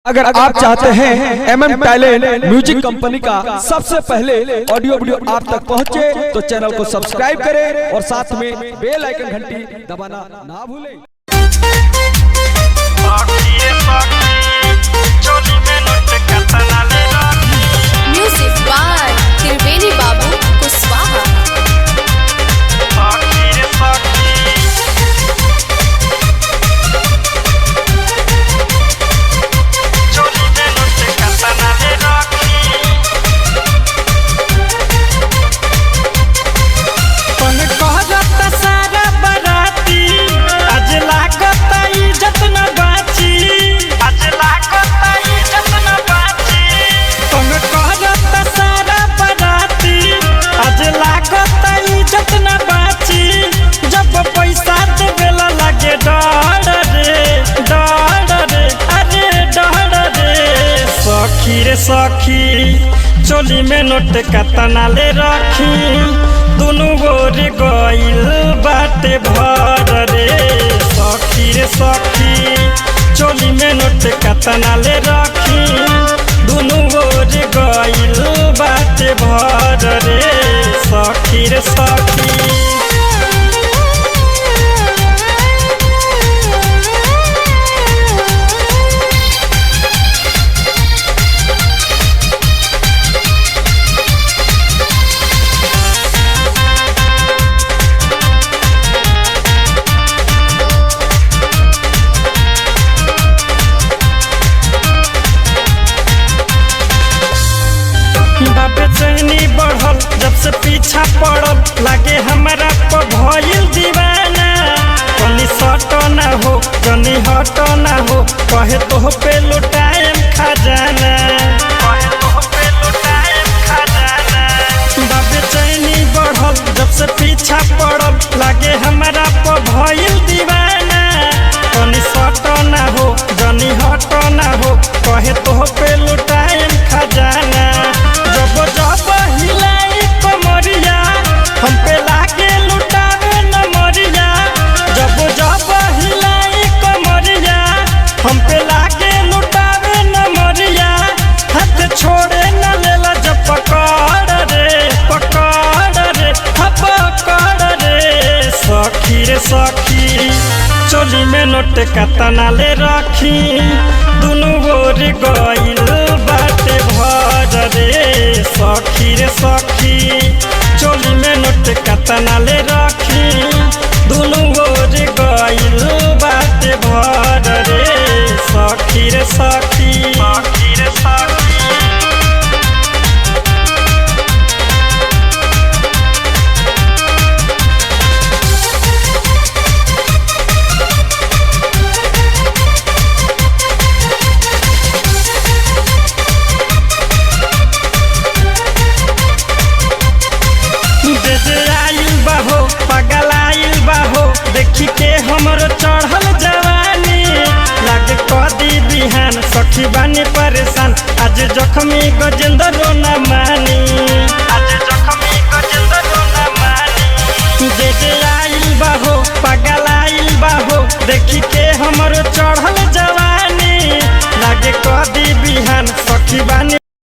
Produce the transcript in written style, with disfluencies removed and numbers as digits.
अगर आप चाहते हैं MM टैलेंट म्यूजिक कंपनी का सबसे पहले ऑडियो वीडियो आप तक पहुंचे तो चैनल को सब्सक्राइब करें और साथ में बेल आइकन घंटी दबाना ना भूलें। म्यूजिक बाय त्रिवेणी बाबू कुशवाहा। सखी चोली में नोट कतना ले रखी दोनों गोर गइल बाटे भर रे। सखी रे सखी चोली में नोट कतना ले रखी दोनों गोर गइल बाटे भर रे। सखी रे सखी बेचैनी बढ़ल जब से पीछा पड़ल लागे हमारा पर भइल दीवाना। कनी सट ना हो जनी हट ना हो कहे तो पे लुटाएम खजाना। बेचैनी बढ़ल जब से पीछा पड़ल लागे हमारा पर भइल दीवाना। कनी सट ना हो जनी हट ना हो कहे तो पे लुटाएम खजाना। हम पे लागे लुटावे न मरिया जब जब हिलाई कमरिया। हम पे लागे लुटावे न मरिया हाथ छोड़े न लेला जब पकड़ रे पकड़ रे। सखी रे सखी चोली में नोट कतना ले रखी दोनों गोर गइल बाटे भर रे। सखी रे सखी चोली में नोट कतना ले रखी दोनों गोर गइल बाटे भर रे। सखी रे सखी सखी रे सखी देखी के हमरो चढ़ल जवानी लागे कदी बिहान। सखी बानी परेशान आज जख्मी गजेंद्र न